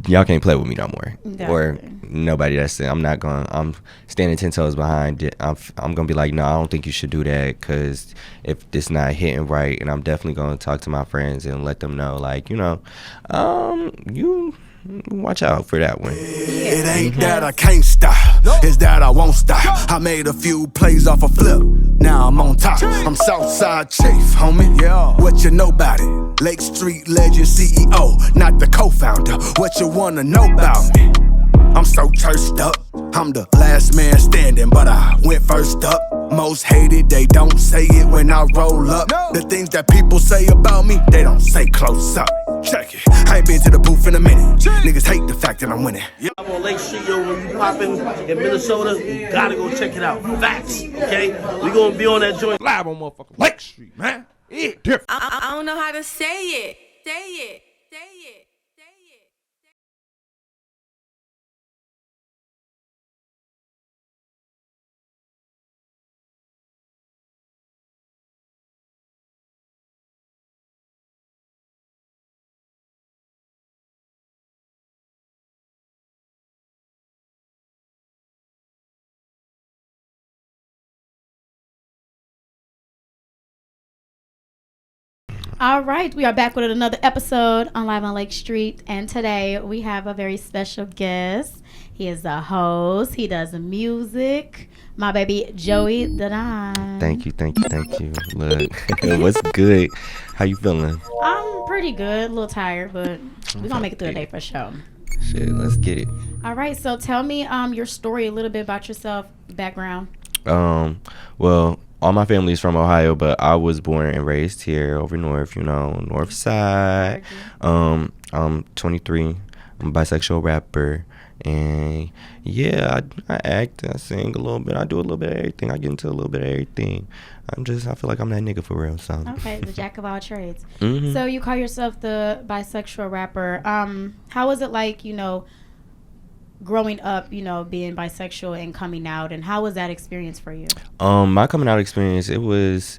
y'all can't play with me no more. Exactly. Or nobody that's it. I'm standing 10 toes behind it. I'm gonna be like, no, I don't think you should do that, because if it's not hitting right, and I'm definitely gonna talk to my friends and let them know, like, you watch out for that one. It ain't that I can't stop, it's that I won't stop. I made a few plays off a flip, now I'm on top. I'm Southside Chief, homie. Yeah. What you know about it? Lake Street legend CEO, not the co-founder. What you wanna know about me? I'm so churched up. I'm the last man standing, but I went first up. Most hated, they don't say it when I roll up. The things that people say about me, they don't say close up. Check it, I ain't been to the booth in a minute. Niggas hate the fact that I'm winning. I'm on Lake Street, yo. When you poppin' in Minnesota, you gotta go check it out. Facts, okay? We gonna be on that joint live on motherfucking Lake Street, man. Yeah, different. I don't know how to say it. Say it. Say it. All right, we are back with another episode on Live on Lake Street, and today we have a very special guest. He is a host. He does music. My baby Joey Donn. Thank you. Look, what's good? How you feeling? I'm pretty good. A little tired, but we're gonna make it through the day for sure. Shit, let's get it. All right, so tell me your story, a little bit about yourself, background. Well, all my family is from Ohio, but I was born and raised here over north, north side. I'm 23. I'm a bisexual rapper. And yeah, I act, I sing a little bit. I do a little bit of everything. I get into a little bit of everything. I feel like I'm that nigga for real. So okay, the jack of all trades. Mm-hmm. So you call yourself the bisexual rapper. How was it like, growing up, being bisexual and coming out, and how was that experience for you? My coming out experience, it was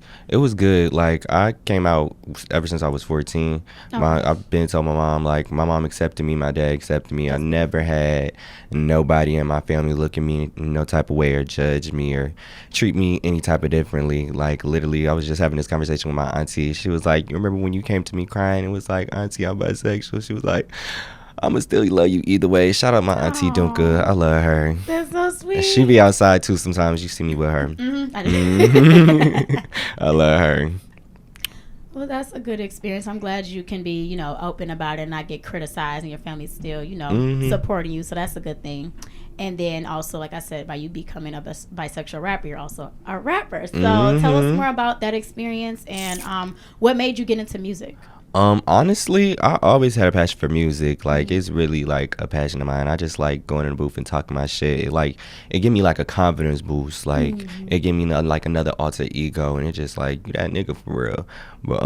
good. Like, I came out ever since I was 14. Okay. I've been telling my mom, like, my mom accepted me, my dad accepted me. I never had nobody in my family look at me no type of way or judge me or treat me any type of differently. Like, literally, I was just having this conversation with my auntie. She was like, you remember when you came to me crying and was like, auntie, I'm bisexual? She was like, I'ma still love you either way. Shout out my auntie Dunka. I love her. That's so sweet. And she be outside too sometimes. You see me with her. Mm-hmm. I love her. Well, that's a good experience. I'm glad you can be, open about it and not get criticized, and your family's still, supporting you. So that's a good thing. And then also, like I said, by you becoming a bisexual rapper, you're also a rapper. So tell us more about that experience and what made you get into music. Honestly, I always had a passion for music. Like, it's really like a passion of mine. I just like going in the booth and talking my shit. It give me like a confidence boost. Like, it give me like another alter ego, and it just like, you that nigga for real. But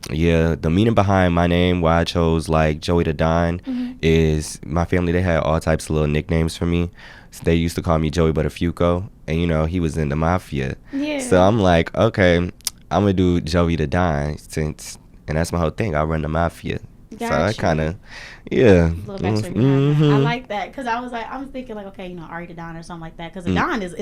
yeah, the meaning behind my name, why I chose like Joey the Donn, is my family. They had all types of little nicknames for me. So they used to call me Joey Buttafuoco, and he was in the mafia. Yeah. So I'm like, okay, I'm gonna do Joey the Donn and that's my whole thing. I run the mafia. Gotcha. So I kind of, yeah. A little backstory behind that. I like that because I was thinking like, okay, Ari the Don or something like that, because the Don is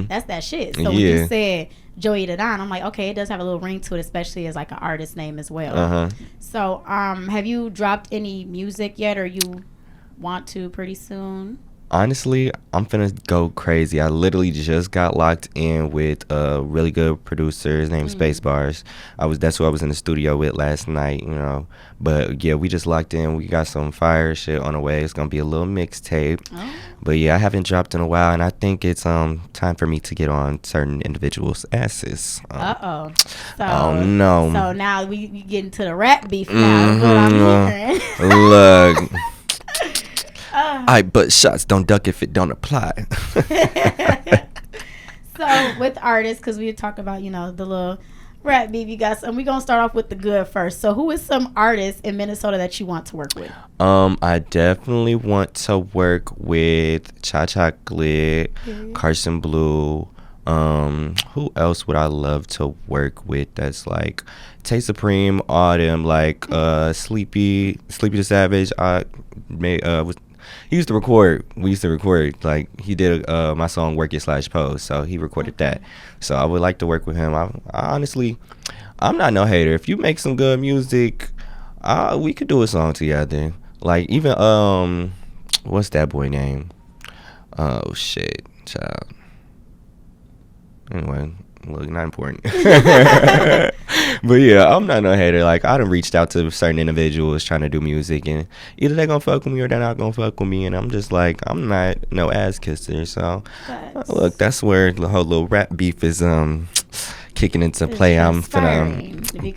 that's that shit. So when you said Joey the Don, I'm like, okay, it does have a little ring to it, especially as like an artist name as well. So have you dropped any music yet, or you want to pretty soon? Honestly, I'm finna go crazy. I literally just got locked in with a really good producer. His name's Space Bars. That's who I was in the studio with last night, But yeah, we just locked in. We got some fire shit on the way. It's gonna be a little mixtape. But yeah, I haven't dropped in a while, and I think it's time for me to get on certain individuals' asses. So, oh no. So now we get into the rap beef now. What I'm hearing. Look. I butt shots, don't duck if it don't apply. So with artists, because we talk about the little rap beef you got, and we're gonna start off with the good first. So who is some artists in Minnesota that you want to work with? I definitely want to work with Cha Chocolate, Carson Blue, Who else would I love to work with? That's like Tay Supreme, all them, like Sleepy the Savage. He used to record. We used to record. Like he did my song "Work It" / Pose. So he recorded that. So I would like to work with him. I honestly, I'm not no hater. If you make some good music, we could do a song together. Like even what's that boy name? Oh shit, child. Anyway, look, not important. But yeah, I'm not no hater. Like I done reached out to certain individuals trying to do music, and either they gonna fuck with me or they're not gonna fuck with me. And I'm just like, I'm not no ass kisser. So look, that's where the whole little rap beef is kicking into play. I'm finna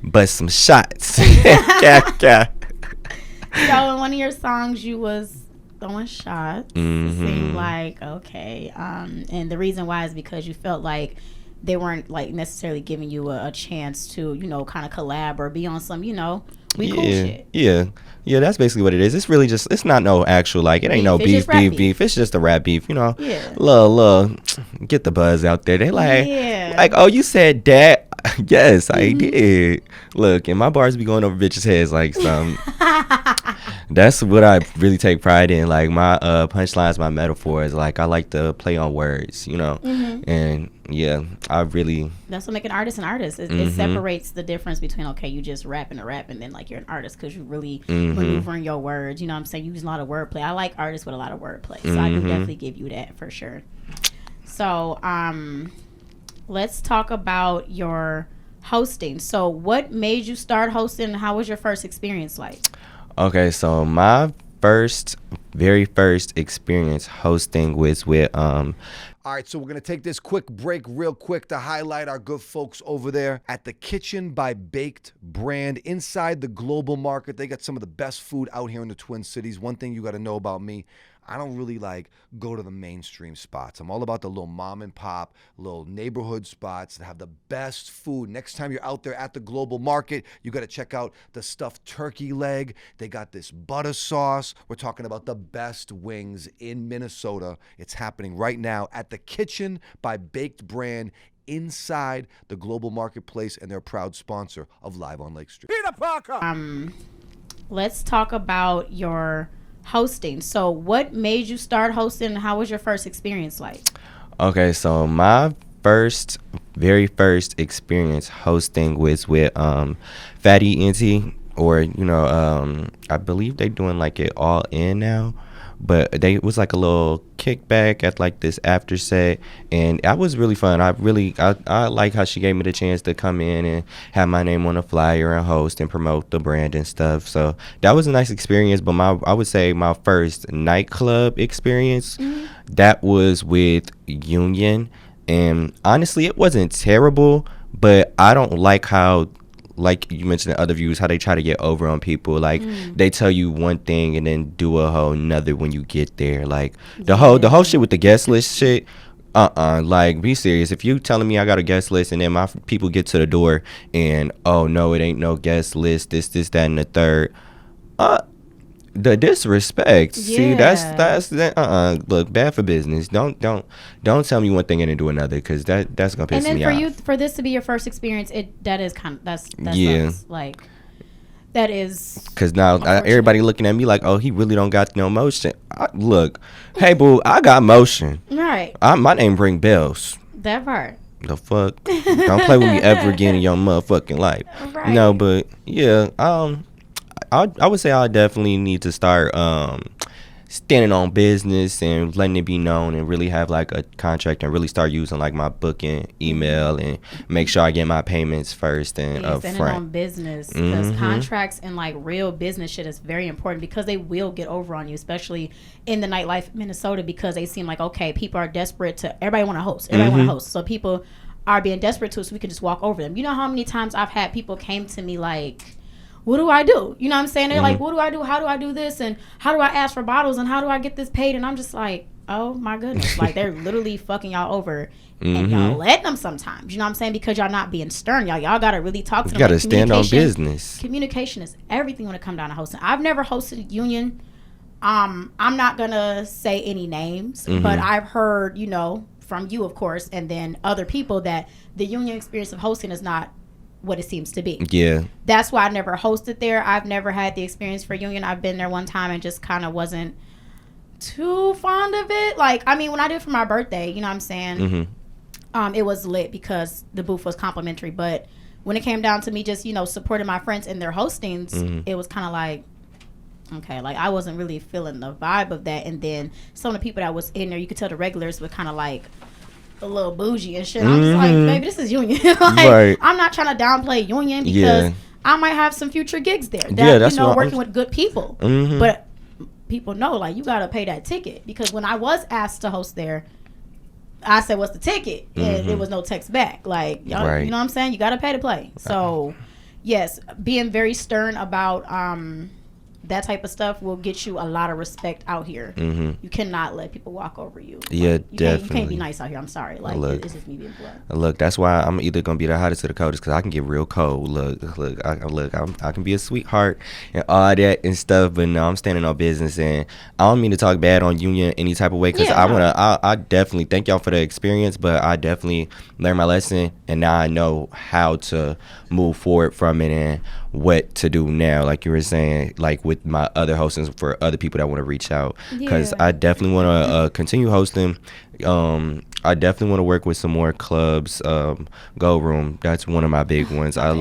bust some shots. Yeah. So in one of your songs, you was throwing shots. It seemed like okay, and the reason why is because you felt like they weren't like necessarily giving you a chance to, you know, kind of collab or be on some, you know, cool shit. Yeah, that's basically what it is. It's really just, it's not no actual, like, it ain't no beef. It's just a rap beef, you know. Yeah. Little, get the buzz out there. They like, oh, you said that? Yes, I did. Look, and my bars be going over bitches' heads like some. That's what I really take pride in. Like my punchlines, my metaphors. Like I like to play on words, you know. And yeah, I really. That's what make an artist an artist. It separates the difference between okay, you just rapping a rap, and then like you're an artist because you really maneuvering your words. You know what I'm saying? You use a lot of wordplay. I like artists with a lot of wordplay, so I can definitely give you that for sure. So let's talk about your hosting. So what made you start hosting? How was your first experience like? Okay, so my very first experience hosting was with All right, so we're going to take this quick break real quick to highlight our good folks over there at the Kitchen by Baked brand inside the Global Market. They got some of the best food out here in the Twin Cities. One thing you got to know about me, I don't really like go to the mainstream spots. I'm all about the little mom and pop, little neighborhood spots that have the best food. Next time you're out there at the Global Market, you got to check out the stuffed turkey leg. They got this butter sauce. We're talking about the best wings in Minnesota. It's happening right now at the Kitchen by Baked brand inside the Global Marketplace, and they're a proud sponsor of Live on Lake Street. Peter Parker! Let's talk about your hosting. So what made you start hosting, and how was your first experience like? Okay, so my very first experience hosting was with Fatty NT, or you know, I believe they doing like it all in now, but it was like a little kickback at like this after set, and that was really fun. I like how she gave me the chance to come in and have my name on a flyer and host and promote the brand and stuff. So that was a nice experience. But I would say my first nightclub experience, that was with Union, and honestly, it wasn't terrible, but I don't like how, like you mentioned in other views, how they try to get over on people. Like they tell you one thing and then do a whole nother when you get there. Like the whole shit with the guest list shit. Like be serious. If you telling me I got a guest list and then my people get to the door and oh no, it ain't no guest list. This, that, and the third. The disrespect. Yeah. See, that's look, bad for business. Don't tell me one thing and then do another, because that's gonna piss me off. And then for this to be your first experience, that's like that is, because now everybody looking at me like, oh, he really don't got no motion. Look, hey boo, I got motion. Right. My name ring bells. That part. The fuck. Don't play with me ever again in your motherfucking life. Right. No, but yeah, I would say I definitely need to start standing on business and letting it be known, and really have like a contract and really start using like my booking email and make sure I get my payments first and up front. Standing on business, because contracts and like real business shit is very important, because they will get over on you, especially in the nightlife of Minnesota, because they seem like, okay, people are desperate to, everybody want to host, so people are being desperate to, so we can just walk over them. You know how many times I've had people came to me like, what do I do? You know what I'm saying? They're like, what do I do? How do I do this? And how do I ask for bottles? And how do I get this paid? And I'm just like, oh my goodness. Like, they're literally fucking y'all over. And y'all let them sometimes. You know what I'm saying? Because y'all not being stern. Y'all got to really talk to them. You got to stand on business. Communication is everything when it comes down to hosting. I've never hosted Union. I'm not going to say any names, but I've heard, you know, from you, of course, and then other people, that the union experience of hosting is not what it seems to be. Yeah. That's why I never hosted there. I've never had the experience for union. I've been there one time and just kind of wasn't too fond of it. Like, I mean, when I did it for my birthday, you know what I'm saying? It was lit because the booth was complimentary. But when it came down to me just, you know, supporting my friends in their hostings, it was kind of like, okay, like I wasn't really feeling the vibe of that. And then some of the people that was in there, you could tell the regulars were kind of like a little bougie and shit. I'm just like, baby, this is union. Like, right. I'm not trying to downplay union because I might have some future gigs there. That, that's, you know, working with good people. But people know, like, you got to pay that ticket. Because when I was asked to host there, I said, what's the ticket? And there was no text back. Like, you know what I'm saying? You got to pay to play. So, yes, being very stern about that type of stuff will get you a lot of respect out here. You cannot let people walk over you. Yeah, like, definitely. You can't be nice out here. I'm sorry. Like, it's just me being blunt. Look, that's why I'm either gonna be the hottest or the coldest, because I can get real cold. I can be a sweetheart and all that and stuff, but no, I'm standing on business, and I don't mean to talk bad on union any type of way, because I definitely thank y'all for the experience, but I definitely learned my lesson, and now I know how to move forward from it and what to do now, like you were saying, like with my other hostings for other people that want to reach out, because I definitely want to continue hosting. I definitely want to work with some more clubs. Go Room, that's one of my big ones. I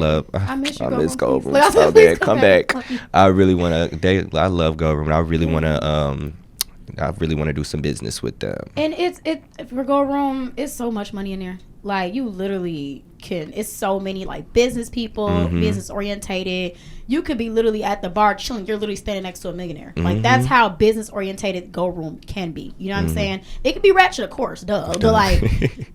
miss Go Room so bad. Come back. I really want to. I love Go Room. I really want to do some business with them. And it's for Go Room, it's so much money in there. Like, you literally can, it's so many like business people, business orientated. You could be literally at the bar chilling. You're literally standing next to a millionaire. Like, that's how business orientated Go Room can be. You know what I'm saying? It could be ratchet, of course, but like,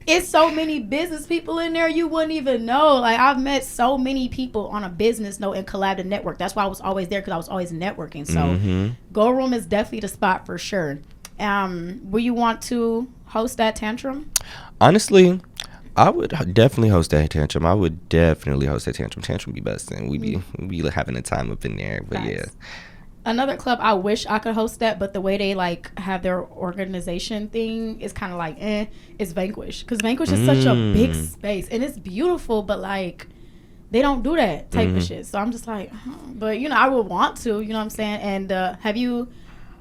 it's so many business people in there you wouldn't even know. Like, I've met so many people on a business note and collab to network. That's why I was always there, because I was always networking. So Go Room is definitely the spot for sure. Will you want to host that tantrum? Honestly, I would definitely host that tantrum. Tantrum be busting. We be having a time up in there. But yeah. Another club I wish I could host that, but the way they like have their organization thing is kind of like it's Vanquish, because Vanquish is such a big space and it's beautiful, but like they don't do that type of shit. So I'm just like, but you know, I would want to. You know what I'm saying? And have you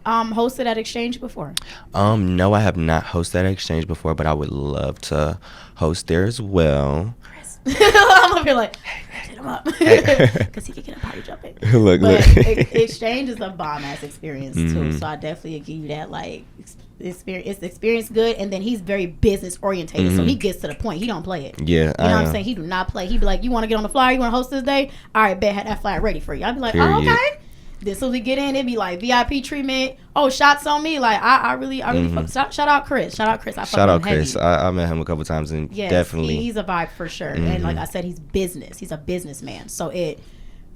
hosted at Exchange before? No, I have not hosted at Exchange before, but I would love to host there as well. Chris. I'm up here like, hit him up, because he can get a party jumping. Look. Exchange is a bomb ass experience too, so I definitely give you that like experience. It's experience good, and then he's very business orientated, so he gets to the point. He don't play it. Yeah, you know what I'm saying? He do not play. He be like, you want to get on the flyer? You want to host this day? All right, bet, have that flyer ready for you. I'd be like, oh, okay. Then so we get in, it'd be like VIP treatment. Oh, shots on me. Like I really fuck. Shout out Chris. I met him a couple times, and definitely he's a vibe for sure. And like I said, he's business. He's a businessman, so it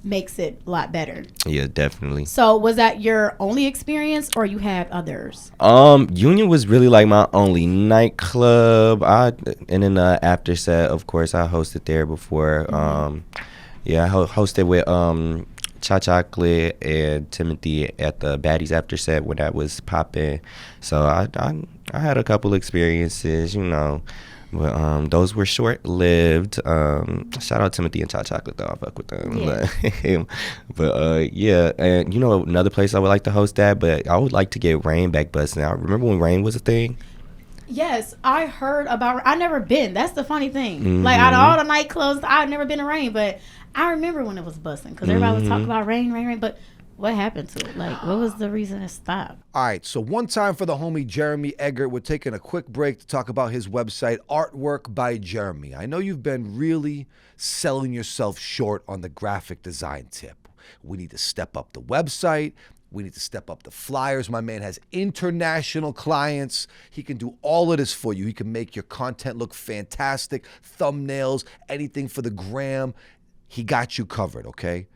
makes it a lot better. Yeah, definitely. So was that your only experience, or you had others? Union was really like my only nightclub. And then after set, of course, I hosted there before. I hosted with Chocolate and Timothy at the Baddies after set when that was popping. So I had a couple experiences, you know, but those were short lived. Shout out Timothy and Chocolate though, I fuck with them. Yeah. But yeah, and you know another place I would like to host at, but I would like to get Rain back busting out. Remember when Rain was a thing? Yes, I heard about. I never been. That's the funny thing. Like out of all the nightclubs, I've never been to Rain, but I remember when it was busting, because everybody was talking about rain. But what happened to it? Like, what was the reason it stopped? All right, so one time for the homie Jeremy Eggert. We're taking a quick break to talk about his website, Artwork by Jeremy. I know you've been really selling yourself short on the graphic design tip. We need to step up the website. We need to step up the flyers. My man has international clients. He can do all of this for you. He can make your content look fantastic, thumbnails, anything for the gram. He got you covered, okay?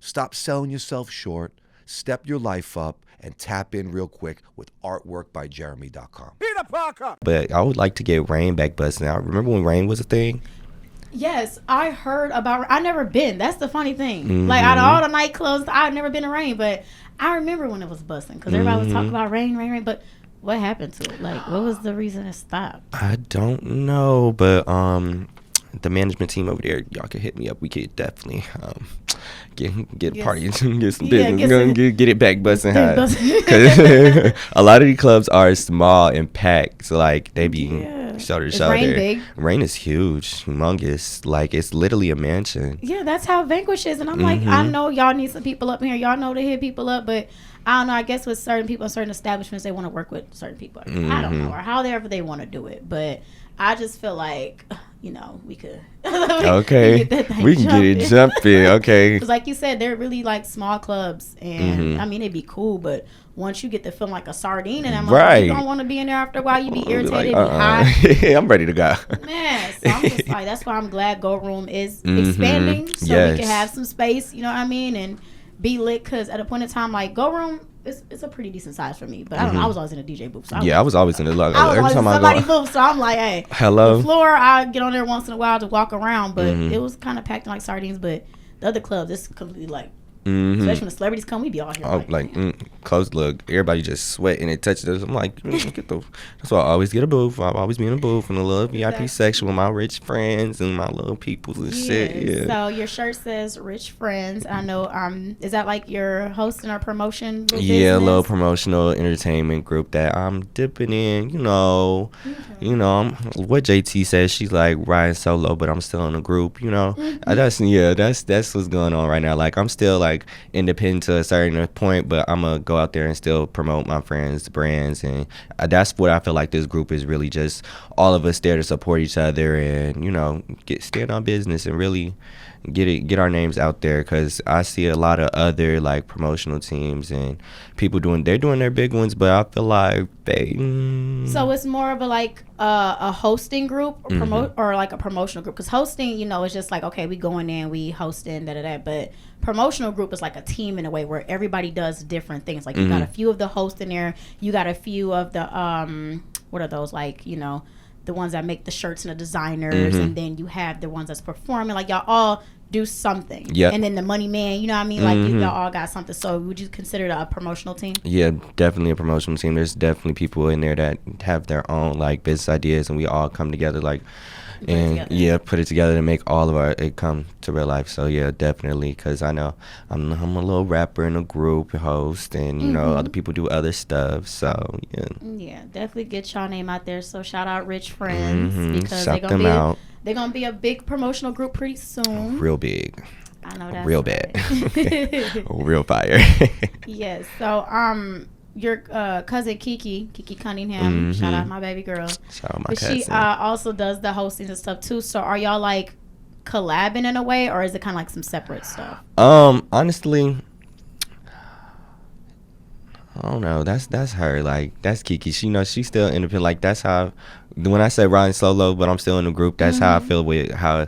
Stop selling yourself short, step your life up, and tap in real quick with artworkbyjeremy.com. Peter Parker! But I would like to get Rain back busting out. Remember when Rain was a thing? Yes, I heard about. I never been. That's the funny thing. Like out of all the nightclubs, I've never been to Rain, but I remember when it was busting, because everybody was talking about rain. But What happened to it? Like, what was the reason it stopped? I don't know, but the management team over there, y'all can hit me up. We could definitely get parties, get some business, get it back busting high. Because a lot of these clubs are small and packed, so like they be shoulder to shoulder. Rain big? Rain is huge, humongous. Like it's literally a mansion. Yeah, that's how Vanquish is, and I'm like, I know y'all need some people up here. Y'all know to hit people up, but I don't know. I guess with certain people, certain establishments, they want to work with certain people. I don't know, or however they want to do it, but I just feel like, you know, we could. Okay, we can get it jumping. Okay, because like you said, they're really like small clubs, and I mean it'd be cool, but once you get to feel like a sardine, and I'm like, you don't want to be in there after a while. You be irritated, like, be hot. I'm ready to go. Man, so I'm just like, that's why I'm glad Go Room is expanding, so we can have some space. You know what I mean, and be lit. Because at a point in time, like Go Room. It's a pretty decent size for me, but I don't know. I was always in a DJ booth. So I was always in the I was always in somebody's booth, so I'm like, hey, hello. The floor, I get on there once in a while to walk around, but it was kind of packed in like sardines. But the other clubs, it's completely like, especially when the celebrities come, we be all here. Close look, everybody just sweating and touching us. I'm like, that's why I always get a booth. I'll always be in a booth in a little VIP section with my rich friends and my little peoples and shit. Yeah. So your shirt says "Rich Friends." I know. Is that like your hosting or promotion? Yeah, a little promotional entertainment group that I'm dipping in. You know, what JT says. She's like riding solo, but I'm still in a group. You know, that's what's going on right now. Like I'm still like independent to a certain point, but I'm gonna go out there and still promote my friends' brands, and that's what I feel like this group is really just all of us there to support each other and stand on business and really get our names out there, because I see a lot of other like promotional teams and people doing their big ones, but I feel like so it's more of a hosting group or like a promotional group, because hosting is just like, okay, we going in, we hosting but promotional group is like a team in a way where everybody does different things. Like you got a few of the hosts in there, you got a few of the what are those, like the ones that make the shirts and the designers, and then you have the ones that's performing. Like y'all all do something. Yeah. And then the money man, you know what I mean? Like y'all all got something. So would you consider it a promotional team? Yeah, definitely a promotional team. There's definitely people in there that have their own like business ideas, and we all come together put it together to make all of it come to real life. So yeah, definitely, because I know I'm a little rapper in a group, host, and other people do other stuff. So yeah, definitely get y'all name out there. So shout out Rich Friends, because they're gonna be a big promotional group pretty soon. Real big. I know that. Real bad. Real fire. Yes. So your cousin Kiki Cunningham, shout out my baby girl. Shout out my cousin. She also does the hosting and stuff too. So are y'all like collabing in a way, or is it kind of like some separate stuff? Honestly, I don't know. That's her. Like that's Kiki. She's still independent. Like that's how when I say riding solo, but I'm still in the group. That's how I feel with how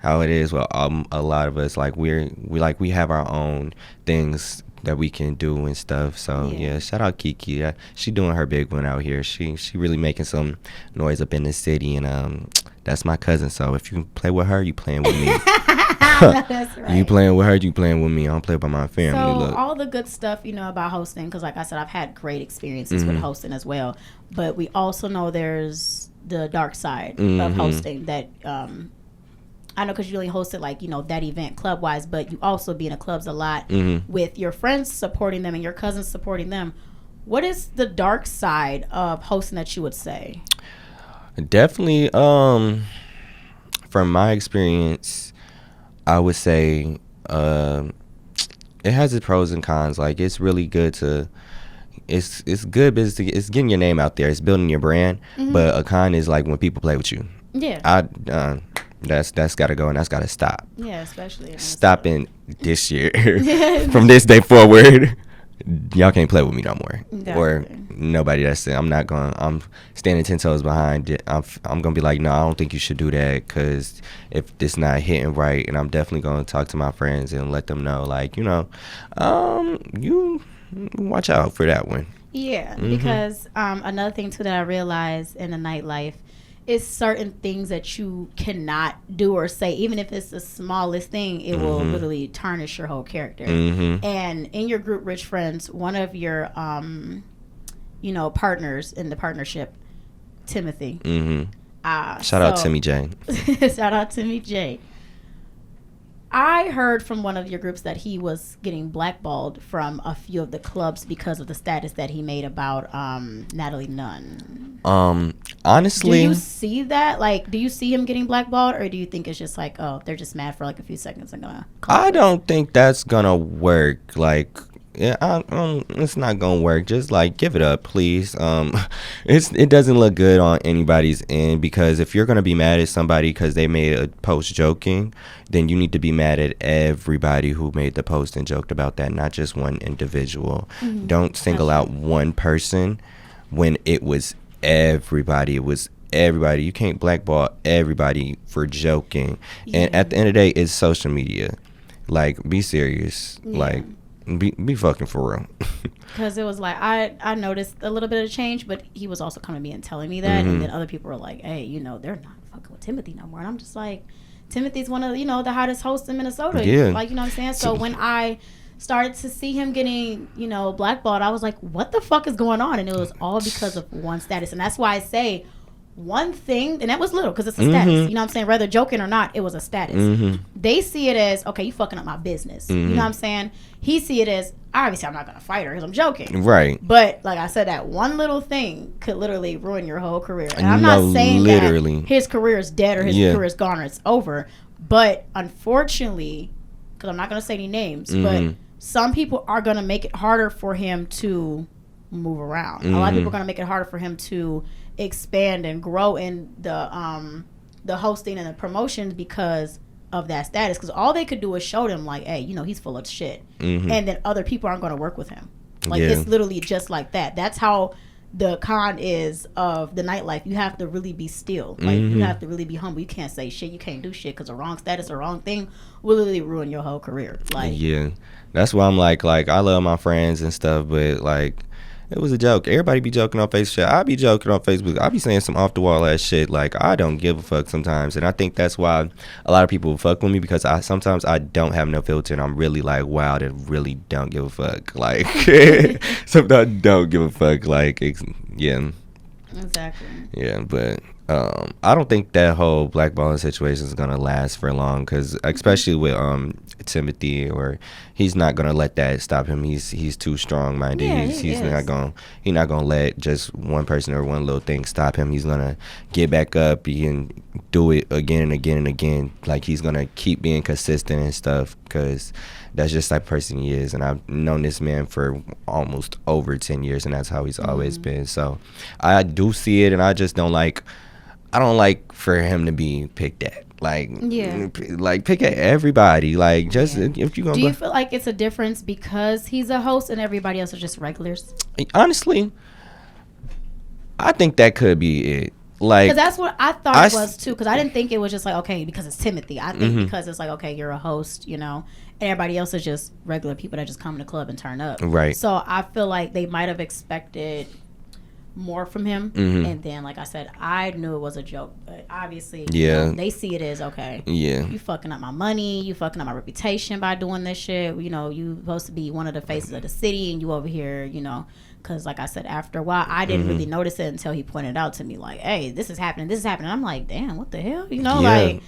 it is. Well, a lot of us like we have our own things that we can do and stuff. So yeah, shout out Kiki. She doing her big one out here. She really making some noise up in the city, and that's my cousin. So if you play with her, you playing with me. That's right. You playing with her, you playing with me. I don't play by my family. So look. All the good stuff about hosting, because like I said, I've had great experiences with hosting as well. But we also know there's the dark side of hosting that I know, because you really hosted like that event club wise, but you also be in the clubs a lot with your friends supporting them and your cousins supporting them. What is the dark side of hosting that you would say? Definitely, from my experience, I would say it has its pros and cons. Like it's really good to. It's good business. It's getting your name out there. It's building your brand. But a con is like when people play with you. Yeah. That's got to go, and that's got to stop. Yeah, especially stopping this year. From this day forward, y'all can't play with me no more. Definitely. Or nobody that's I'm standing 10 toes behind it. I'm gonna be like, no, I don't think you should do that, because if it's not hitting right, and I'm definitely gonna talk to my friends and let them know, like, you watch out for that one. Yeah, because another thing too that I realized in the nightlife is certain things that you cannot do or say, even if it's the smallest thing, it will literally tarnish your whole character. And in your group, Rich Friends, one of your partners in the partnership, Timothy. Shout out Timmy J. Shout out Timmy J. I heard from one of your groups that he was getting blackballed from a few of the clubs because of the status that he made about Natalie Nunn. Honestly, do you see that? Like, do you see him getting blackballed, or do you think it's just like, oh, they're just mad for like a few seconds and gonna? I don't think that's gonna work. Like, yeah, it's not gonna work. Just like give it up, please. It doesn't look good on anybody's end, because if you're gonna be mad at somebody because they made a post joking, then you need to be mad at everybody who made the post and joked about that, not just one individual. Don't single out one person when it was everybody. It was everybody. You can't blackball everybody for joking. And at the end of the day, it's social media. Like, be serious. Like, be fucking for real. Because it was like, I noticed a little bit of change, but he was also coming to me and telling me that. And then other people were like, hey, they're not fucking with Timothy no more. And I'm just like, Timothy's one of, the hottest hosts in Minnesota. Yeah. Like, you know what I'm saying? So when I started to see him getting, blackballed, I was like, what the fuck is going on? And it was all because of one status. And that's why I say one thing, and that was little, because it's a status. You know what I'm saying? Whether joking or not, it was a status. They see it as, okay, you fucking up my business. You know what I'm saying? He see it as, obviously I'm not going to fight her because I'm joking. Right. But like I said, that one little thing could literally ruin your whole career. And I'm not saying that his career is dead or his career is gone or it's over. But unfortunately, because I'm not going to say any names, but some people are going to make it harder for him to move around. A lot of people are going to make it harder for him to expand and grow in the hosting and the promotions because of that status. Because all they could do is show them like, hey, he's full of shit. And then other people aren't going to work with him. Like, it's literally just like that. That's how the con is of the nightlife. You have to really be still. Like, you have to really be humble. You can't say shit. You can't do shit because the wrong status or wrong thing will literally ruin your whole career. Like, that's why I'm like I love my friends and stuff, but like, it was a joke. Everybody be joking on Facebook. I be joking on Facebook. I be saying some off the wall ass shit. Like, I don't give a fuck sometimes, and I think that's why a lot of people fuck with me, because sometimes I don't have no filter, and I'm really like, wow, they really don't give a fuck. Like, sometimes I don't give a fuck. Like, exactly. Yeah, but I don't think that whole blackballing situation is gonna last for long, because especially with Timothy, or he's not gonna let that stop him. He's too strong minded. He's not gonna let just one person or one little thing stop him. He's gonna get back up and do it again and again and again. Like, he's gonna keep being consistent and stuff, because that's just the type of person he is. And I've known this man for almost over 10 years, and that's how he's always been. So I do see it, and I just don't like for him to be picked at. Like, pick at everybody. Like, just if you gonna. Do you feel like it's a difference because he's a host and everybody else are just regulars? Honestly, I think that could be it. Like, because that's what I thought it was too. Because I didn't think it was just like, okay, because it's Timothy. I think because it's like, okay, you're a host, and everybody else is just regular people that just come to the club and turn up. Right. So I feel like they might have expected more from him, and then, like I said, I knew it was a joke, but obviously they see it as, okay, you fucking up my money, you fucking up my reputation by doing this shit, you supposed to be one of the faces of the city, and you over here, because like I said, after a while I didn't really notice it until he pointed out to me, like, hey, this is happening, I'm like, damn, what the hell, like,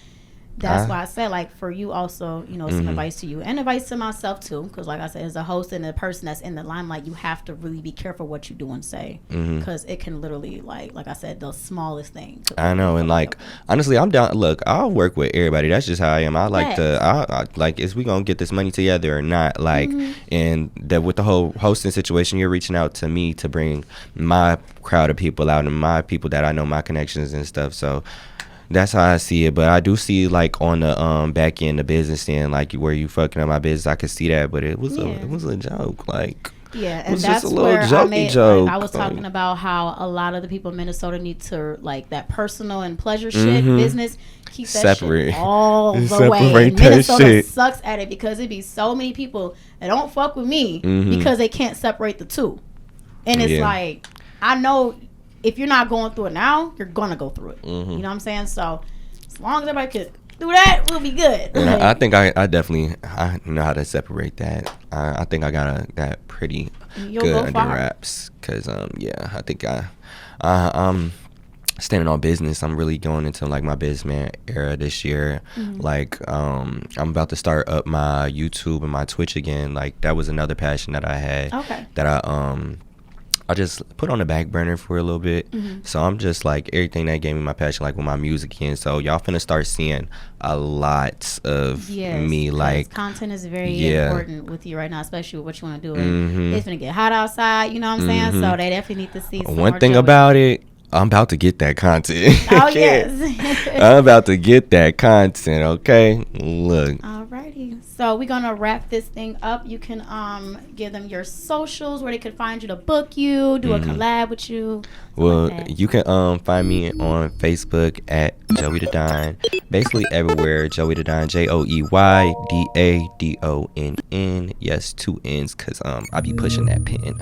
that's why I said, like, for you also, some advice to you and advice to myself too, because like I said, as a host and a person that's in the limelight, you have to really be careful what you do and say, because it can literally, like I said, the smallest thing. I know, and like, honestly, I'm down. Look, I'll work with everybody. That's just how I am. I like I like, is we gonna get this money together or not? Like, and that with the whole hosting situation, you're reaching out to me to bring my crowd of people out and my people that I know, my connections and stuff. So that's how I see it. But I do see, like, on the back end, the business end, like, where you fucking up my business, I could see that. But it was a joke, like. Yeah, and that's just a where joke. I was talking about how a lot of the people in Minnesota need to, like, that personal and pleasure shit, business, keep that shit all the way. Minnesota sucks at it because it be so many people that don't fuck with me because they can't separate the two. And it's like, I know if you're not going through it now, you're gonna go through it. You know what I'm saying? So as long as everybody could through that, we'll be good. And I think I definitely I know how to separate that. I think I got that pretty You'll good go under far. wraps. Cause I think I'm standing on business. I'm really going into like my businessman era this year. Like I'm about to start up my YouTube and my Twitch again. Like that was another passion that I had. Okay. That I just put on the back burner for a little bit. So I'm just like everything that gave me my passion, like with my music again. So y'all finna start seeing a lot of me. Like content is very important with you right now, especially with what you want to do. It's gonna get hot outside. You know what I'm saying? So they definitely need to see. Some one more thing Joey. about it, I'm about to get that content. Oh yes. I'm about to get that content. Okay, look. Alrighty, so we're gonna wrap this thing up. You can give them your socials where they could find you to book you, do a collab with you. Well, like you can find me on Facebook at Joey the Donn. Basically everywhere, Joey the Donn, JoeyDadonn. Yes, 2 N's, cause I be pushing that pen.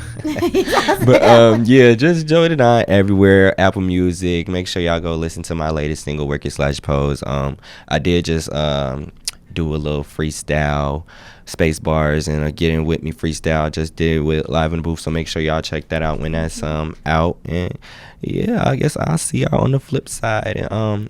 But yeah, just Joey the Donn everywhere. Apple Music. Make sure y'all go listen to my latest single, Work It / Pose. I did just do a little freestyle, space bars, and a Get In With Me freestyle. Just did it with Live in the Booth, so make sure y'all check that out when that's out. And yeah, I guess I'll see y'all on the flip side. And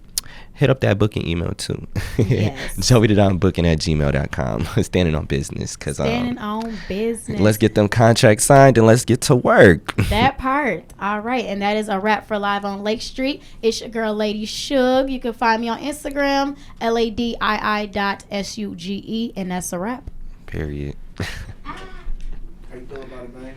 hit up that booking email too. Yes. JoeyTheDonBooking@gmail.com. Standing on business, cause standing on business. let's get them contracts signed and let's get to work. That part. All right, and that is a wrap for Live on Lake Street. It's your girl, Lady Shug. You can find me on Instagram, LADII.SUGE, and that's a wrap. Period. How you feel about it, man?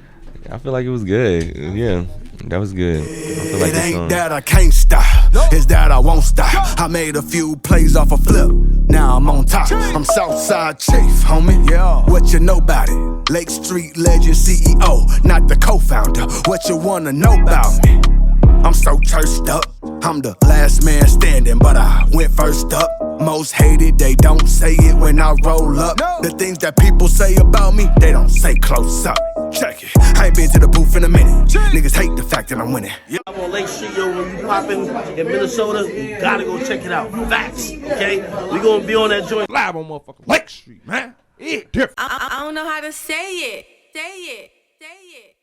I feel like it was good. Yeah, that was good. I feel like It this ain't song. that I can't stop, it's that I won't stop. I made a few plays off a flip, now I'm on top. I'm Southside Chief, homie. Yeah. What you know about it? Lake Street legend CEO, not the co-founder. What you wanna know about me? I'm so churched up. I'm the last man standing, but I went first up. Most hated, they don't say it when I roll up. The things that people say about me, they don't say close up. Check it. I ain't been to the booth in a minute. Niggas hate the fact that I'm winning. I'm on Lake Street, yo. When you popping in Minnesota, you gotta go check it out. Facts, okay? We gonna be on that joint. Live on motherfucking Lake Street, man. It different. I don't know how to say it. Say it. Say it.